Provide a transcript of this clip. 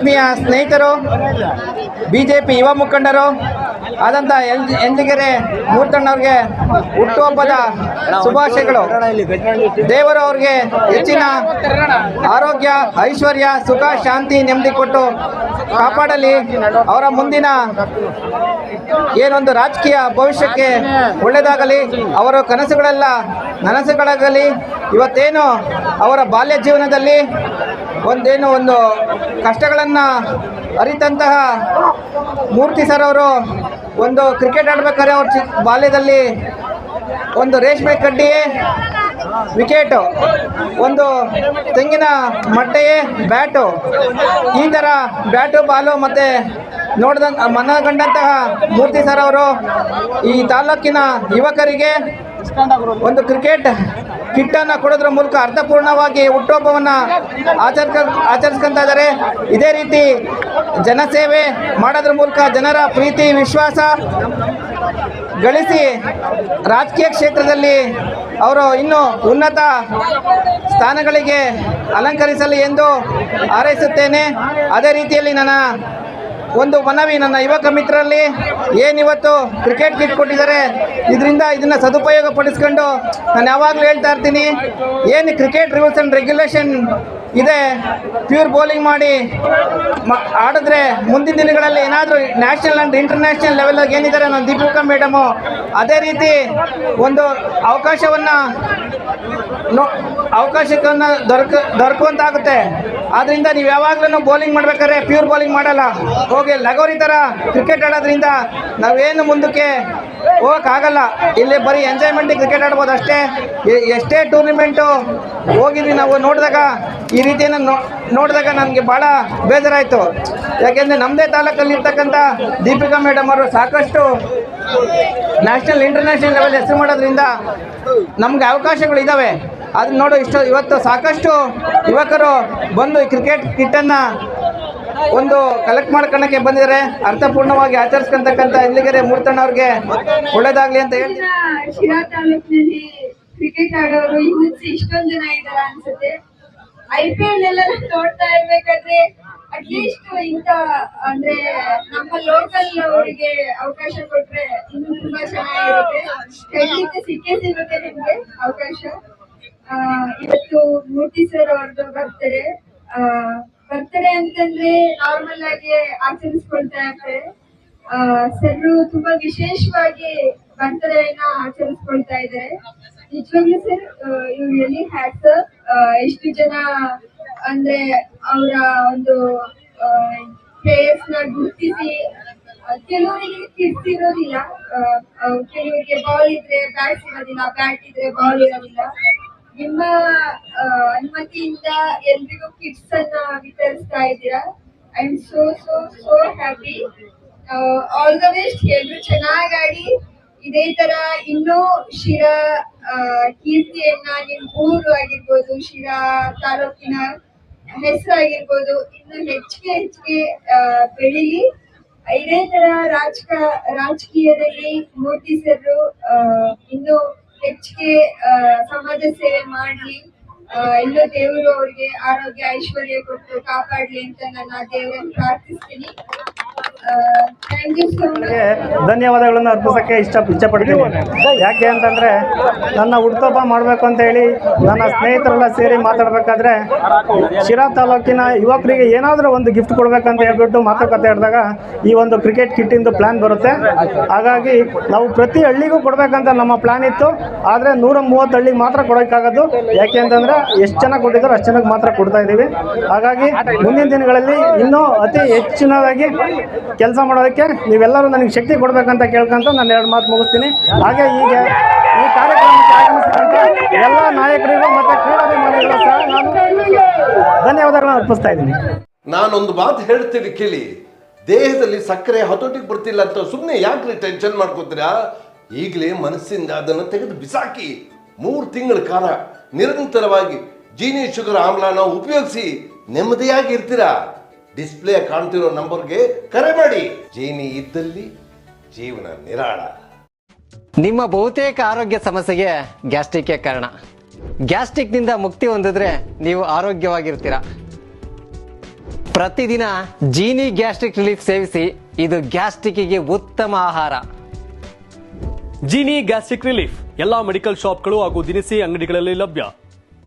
ಆತ್ಮೀಯ ಸ್ನೇಹಿತರು, ಬಿಜೆಪಿ ಯುವ ಮುಖಂಡರು ಆದಂಥ ಯಂಜಗೆರೆ ಮೂರ್ತಣ್ಣವ್ರಿಗೆ ಹುಟ್ಟುಹಬ್ಬದ ಶುಭಾಶಯಗಳು. ದೇವರು ಅವ್ರಿಗೆ ಹೆಚ್ಚಿನ ಆರೋಗ್ಯ, ಐಶ್ವರ್ಯ, ಸುಖ, ಶಾಂತಿ, ನೆಮ್ಮದಿ ಕೊಟ್ಟು ಕಾಪಾಡಲಿ. ಅವರ ಮುಂದಿನ ಏನೊಂದು ರಾಜಕೀಯ ಭವಿಷ್ಯಕ್ಕೆ ಒಳ್ಳೆಯದಾಗಲಿ. ಅವರ ಕನಸುಗಳೆಲ್ಲ ನನಸುಗಳಾಗಲಿ. ಇವತ್ತೇನು ಅವರ ಬಾಲ್ಯ ಜೀವನದಲ್ಲಿ ಒಂದು ಕಷ್ಟಗಳನ್ನು ಅರಿತಂತಹ ಮೂರ್ತಿ ಸರ್ ಅವರು ಒಂದು ಕ್ರಿಕೆಟ್ ಆಡಬೇಕಾದ್ರೆ ಅವ್ರ ಬಾಲ್ಯದಲ್ಲಿ ಒಂದು ರೇಷ್ಮೆ ಕಡ್ಡಿಯೇ ವಿಕೆಟು, ಒಂದು ತೆಂಗಿನ ಮಟ್ಟೆಯೇ ಬ್ಯಾಟು, ಈ ಥರ ಬ್ಯಾಟು ಬಾಲು ಮತ್ತು ಮನಗಂಡಂತಹ ಮೂರ್ತಿ ಸರ್ ಅವರು ಈ ತಾಲೂಕಿನ ಯುವಕರಿಗೆ ಒಂದು ಕ್ರಿಕೆಟ್ ಕಿಟ್ಟನ್ನು ಕೊಡೋದ್ರ ಮೂಲಕ ಅರ್ಥಪೂರ್ಣವಾಗಿ ಹುಟ್ಟುಹಬ್ಬವನ್ನು ಆಚರಿಸ್ಕೊತಾ ಇದ್ದಾರೆ. ಇದೇ ರೀತಿ ಜನಸೇವೆ ಮಾಡೋದ್ರ ಮೂಲಕ ಜನರ ಪ್ರೀತಿ ವಿಶ್ವಾಸ ಗಳಿಸಿ ರಾಜಕೀಯ ಕ್ಷೇತ್ರದಲ್ಲಿ ಅವರು ಇನ್ನೂ ಉನ್ನತ ಸ್ಥಾನಗಳಿಗೆ ಅಲಂಕರಿಸಲಿ ಎಂದು ಹಾರೈಸುತ್ತೇನೆ. ಅದೇ ರೀತಿಯಲ್ಲಿ ನನ್ನ ಒಂದು ಮನವಿ, ನನ್ನ ಯುವಕ ಮಿತ್ರರಲ್ಲಿ ಏನಿವತ್ತು ಕ್ರಿಕೆಟ್ ಕಿಟ್ ಕೊಟ್ಟಿದ್ದಾರೆ, ಇದನ್ನು ಸದುಪಯೋಗ ಪಡಿಸ್ಕೊಂಡು ನಾನು ಯಾವಾಗಲೂ ಹೇಳ್ತಾ ಇರ್ತೀನಿ, ಏನು ಕ್ರಿಕೆಟ್ ರೂಲ್ಸ್ ಆ್ಯಂಡ್ ರೆಗ್ಯುಲೇಷನ್ ಇದೆ, ಪ್ಯೂರ್ ಬೌಲಿಂಗ್ ಮಾಡಿ ಆಡಿದ್ರೆ ಮುಂದಿನ ದಿನಗಳಲ್ಲಿ ಏನಾದರೂ ನ್ಯಾಷನಲ್ ಆ್ಯಂಡ್ ಇಂಟರ್ನ್ಯಾಷನಲ್ ಲೆವೆಲ್ಗೆ ಏನಿದ್ದಾರೆ ನಾನು ದೀಪಿಕಾ ಮೇಡಮು ಅದೇ ರೀತಿ ಒಂದು ಅವಕಾಶವನ್ನು ದೊರಕುವಂತಾಗುತ್ತೆ. ಆದ್ದರಿಂದ ನೀವು ಯಾವಾಗಲೂ ಬೌಲಿಂಗ್ ಮಾಡ್ಬೇಕಾದ್ರೆ ಪ್ಯೂರ್ ಬೌಲಿಂಗ್ ಮಾಡಲ್ಲ, ಹೋಗಿ ಲಗೋರಿ ಥರ ಕ್ರಿಕೆಟ್ ಆಡೋದ್ರಿಂದ ನಾವೇನು ಮುಂದಕ್ಕೆ ಹೋಗೋಕ್ಕಾಗಲ್ಲ. ಇಲ್ಲಿ ಬರೀ ಎಂಜಾಯ್ಮೆಂಟಿಗೆ ಕ್ರಿಕೆಟ್ ಆಡ್ಬೋದು ಅಷ್ಟೇ. ಎಷ್ಟೇ ಟೂರ್ನಿಮೆಂಟು ಹೋಗಿದ್ವಿ ನಾವು ನೋಡಿದಾಗ ಈ ರೀತಿಯನ್ನು ನೋಡಿದಾಗ ನನಗೆ ಭಾಳ ಬೇಜಾರಾಯಿತು. ಯಾಕೆಂದರೆ ನಮ್ಮದೇ ತಾಲೂಕಲ್ಲಿ ಇರ್ತಕ್ಕಂಥ ದೀಪಿಕಾ ಮೇಡಮ್ ಅವರು ಸಾಕಷ್ಟು ನ್ಯಾಷನಲ್ ಇಂಟರ್ನ್ಯಾಷನಲ್ ಲೆವೆಲ್ ಹೆಸರು ಮಾಡೋದ್ರಿಂದ ನಮಗೆ ಅವಕಾಶಗಳಿದ್ದಾವೆ. ಅದನ್ನ ನೋಡು, ಇವತ್ತು ಸಾಕಷ್ಟು ಯುವಕರು ಬಂದು ಈ ಕ್ರಿಕೆಟ್ ಕಿಟ್ಟನ್ನು ಒಂದು ಕಲೆಕ್ಟ್ ಮಾಡ್ಕೊಳ್ಳೋಕ್ಕೆ ಬಂದಿದ್ದಾರೆ. ಅರ್ಥಪೂರ್ಣವಾಗಿ ಆಚರಿಸ್ಕೊಂತಕ್ಕಂಥ ಯಂಜಗೆರೆ ಮೂರ್ತಣ್ಣವ್ರಿಗೆ ಒಳ್ಳೇದಾಗಲಿ ಅಂತ ಹೇಳ್ತೀನಿ. ಶಿರಾ ತಾಲೂಕಿನಲ್ಲಿ ಕ್ರಿಕೆಟ್ ಆಡೋರು ಯೂತ್ಸ್ ಇಷ್ಟೊಂದು ಜನ ಇದ್ದಾರೆ ಅನ್ಸುತ್ತೆ. IPL ಎಲ್ಲ ನೋಡ್ತಾ ಇರ್ಬೇಕಾದ್ರೆ ಅಟ್ಲೀಸ್ಟ್ ಇಂತ ಅಂದ್ರೆ ನಮ್ಮ ಲೋಕಲ್ ಅವರಿಗೆ ಅವಕಾಶ ಕೊಟ್ರೆ ಇನ್ನೂ ತುಂಬಾ ಚೆನ್ನಾಗಿರುತ್ತೆ. ಖಂಡಿತ ಸಿಗುತ್ತೆ ನಿಮ್ಗೆ ಅವಕಾಶ. ಇವತ್ತು ಮೂರ್ತಿ ಸರ್ ಅವ್ರದ್ದು ಬರ್ತಡೆ ಅಂತಂದ್ರೆ ನಾರ್ಮಲ್ ಆಗಿ ಆಚರಿಸ್ಕೊಳ್ತಾ ಇರ್ತಾರೆ. ಸರ್ ತುಂಬಾ ವಿಶೇಷವಾಗಿ ಬರ್ತಡೆಯನ್ನ ಆಚರಿಸ್ಕೊಳ್ತಾ ಇದ್ದಾರೆ. ನಿಜವಾಗ್ಲೂ sir you really had sir. ಎಷ್ಟು ಜನ ಅಂದ್ರೆ ಅವರ ಒಂದು ಪ್ಲೇಯರ್ಸ್ ನ ಗುರುತಿಸಿ, ಕೆಲವರಿಗೆ ಕಿಟ್ಸ್ ಇರೋದಿಲ್ಲ, ಕೆಲವರಿಗೆ ಬಾಲ್ ಇದ್ರೆ ಬ್ಯಾಟ್ಸ್ ಇರೋದಿಲ್ಲ, ಬ್ಯಾಟ್ ಇದ್ರೆ ಬಾಲ್ ಇರೋದಿಲ್ಲ. ನಿಮ್ಮ ಅನುಮತಿಯಿಂದ ಎಲ್ರಿಗೂ ಕಿಟ್ಸ್ ಅನ್ನ ವಿತರಿಸ್ತಾ ಇದ್ದೀರಾ. I am so happy. All the best. ಎಲ್ರು ಚೆನ್ನಾಗಿ ಆಡಿ ಇದೇ ತರ ಇನ್ನೂ ಶಿರಾ ಕೀರ್ತಿಯನ್ನ, ನಿಮ್ ಊರು ಆಗಿರ್ಬೋದು, ಶಿರಾ ತಾಲೂಕಿನ ಹೆಸರು ಆಗಿರ್ಬೋದು, ಇನ್ನು ಹೆಚ್ಚಿಗೆ ಬೆಳೀಲಿ. ಇದೇ ತರ ರಾಜಕೀಯದಲ್ಲಿ ಮೂರ್ತಿ ಸರ್ ಇನ್ನು ಹೆಚ್ಚಿಗೆ ಸಮಾಜ ಸೇವೆ ಮಾಡ್ಲಿ. ಇನ್ನು ದೇವರು ಅವ್ರಿಗೆ ಆರೋಗ್ಯ ಐಶ್ವರ್ಯ ಕೊಟ್ಟು ಕಾಪಾಡ್ಲಿ ಅಂತ ನನ್ನ ದೇವರನ್ನು ಪ್ರಾರ್ಥಿಸ್ತೀನಿ. ಧನ್ಯವಾದಗಳನ್ನು ಅರ್ಪಿಸೋಕ್ಕೆ ಇಷ್ಟಪಡ್ತೀನಿ. ಯಾಕೆ ಅಂತಂದರೆ ನನ್ನ ಹುಟ್ಟುಹಬ್ಬ ಮಾಡಬೇಕು ಅಂತ ಹೇಳಿ ನನ್ನ ಸ್ನೇಹಿತರೆಲ್ಲ ಸೇರಿ ಮಾತಾಡಬೇಕಾದ್ರೆ ಶಿರಾ ತಾಲೂಕಿನ ಯುವಕರಿಗೆ ಏನಾದರೂ ಒಂದು ಗಿಫ್ಟ್ ಕೊಡಬೇಕಂತ ಹೇಳ್ಬಿಟ್ಟು ಮಾತುಕತೆ ಆಡಿದಾಗ ಈ ಒಂದು ಕ್ರಿಕೆಟ್ ಕಿಟ್ಟಿಂದು ಪ್ಲ್ಯಾನ್ ಬರುತ್ತೆ. ಹಾಗಾಗಿ ನಾವು ಪ್ರತಿ ಹಳ್ಳಿಗೂ ಕೊಡಬೇಕಂತ ನಮ್ಮ ಪ್ಲ್ಯಾನ್ ಇತ್ತು. ಆದರೆ 130 ಹಳ್ಳಿಗೆ ಮಾತ್ರ ಕೊಡೋಕ್ಕಾಗೋದು. ಯಾಕೆ ಅಂತಂದರೆ ಎಷ್ಟು ಚೆನ್ನಾಗಿ ಕೊಟ್ಟಿದ್ರು ಅಷ್ಟು ಚೆನ್ನಾಗಿ ಮಾತ್ರ ಕೊಡ್ತಾ ಇದ್ದೀವಿ. ಹಾಗಾಗಿ ಮುಂದಿನ ದಿನಗಳಲ್ಲಿ ಇನ್ನೂ ಅತಿ ಹೆಚ್ಚಿನದಾಗಿ ಕೆಲಸ ಮಾಡೋದಕ್ಕೆ ನೀವೆಲ್ಲರೂ ನನಗೆ ಶಕ್ತಿ ಕೊಡಬೇಕಂತ ಕೇಳ್ಕೊಂತ ನಾನು 2 ಮಾತು ಮುಗಿಸ್ತೀನಿ. ಹಾಗೆ ಈಗ ಈ ಕಾರ್ಯಕ್ರಮಕ್ಕೆ ಆಗಮಿಸಿದಂಥ ಎಲ್ಲ ನಾಯಕರಿಗೂ ಮತ್ತು ಕ್ರೀಡಾಭಿಮಾನಿಗಳು ಸಹ ನಾನು ಧನ್ಯವಾದಗಳನ್ನು ಅರ್ಪಿಸ್ತಾ ಇದ್ದೀನಿ. ನಾನೊಂದು ಮಾತು ಹೇಳ್ತೀನಿ ಕೇಳಿ. ದೇಹದಲ್ಲಿ ಸಕ್ಕರೆ ಹತೋಟಿಗೆ ಬರ್ತಿಲ್ಲ ಅಂತ ಸುಮ್ಮನೆ ಯಾಕ್ರಿ ಟೆನ್ಷನ್ ಮಾಡ್ಕೋತೀರಾ? ಈಗಲೇ ಮನಸ್ಸಿಂದ ಅದನ್ನು ತೆಗೆದು ಬಿಸಾಕಿ 3 ತಿಂಗಳ ಕಾಲ ನಿರಂತರವಾಗಿ ಜೀನಿ ಶುಗರ್ ಆಮ್ಲನ ಉಪಯೋಗಿಸಿ ನೆಮ್ಮದಿಯಾಗಿ ಇರ್ತೀರಾ. ಡಿಸ್ಪ್ಲೇ ಕಾಣ್ತಿರೋ ನಂಬರ್ಗೆ ಕರೆ ಮಾಡಿ. ಜೀನಿ ಇದ್ದಲ್ಲಿ ಜೀವನ ನಿರಾಳ. ನಿಮ್ಮ ಬಹುತೇಕ ಆರೋಗ್ಯ ಸಮಸ್ಯೆಗೆ ಗ್ಯಾಸ್ಟ್ರಿಕ್ ಕಾರಣ. ಗ್ಯಾಸ್ಟ್ರಿಕ್ನಿಂದ ಮುಕ್ತಿ ಹೊಂದಿದ್ರೆ ನೀವು ಆರೋಗ್ಯವಾಗಿರ್ತೀರಾ. ಪ್ರತಿದಿನ ಜೀನಿ ಗ್ಯಾಸ್ಟ್ರಿಕ್ ರಿಲೀಫ್ ಸೇವಿಸಿ. ಇದು ಗ್ಯಾಸ್ಟ್ರಿಕ್ಗೆ ಉತ್ತಮ ಆಹಾರ. ಜೀನಿ ಗ್ಯಾಸ್ಟ್ರಿಕ್ ರಿಲೀಫ್ ಎಲ್ಲಾ ಮೆಡಿಕಲ್ ಶಾಪ್ಗಳು ಹಾಗೂ ದಿನಸಿ ಅಂಗಡಿಗಳಲ್ಲಿ ಲಭ್ಯ.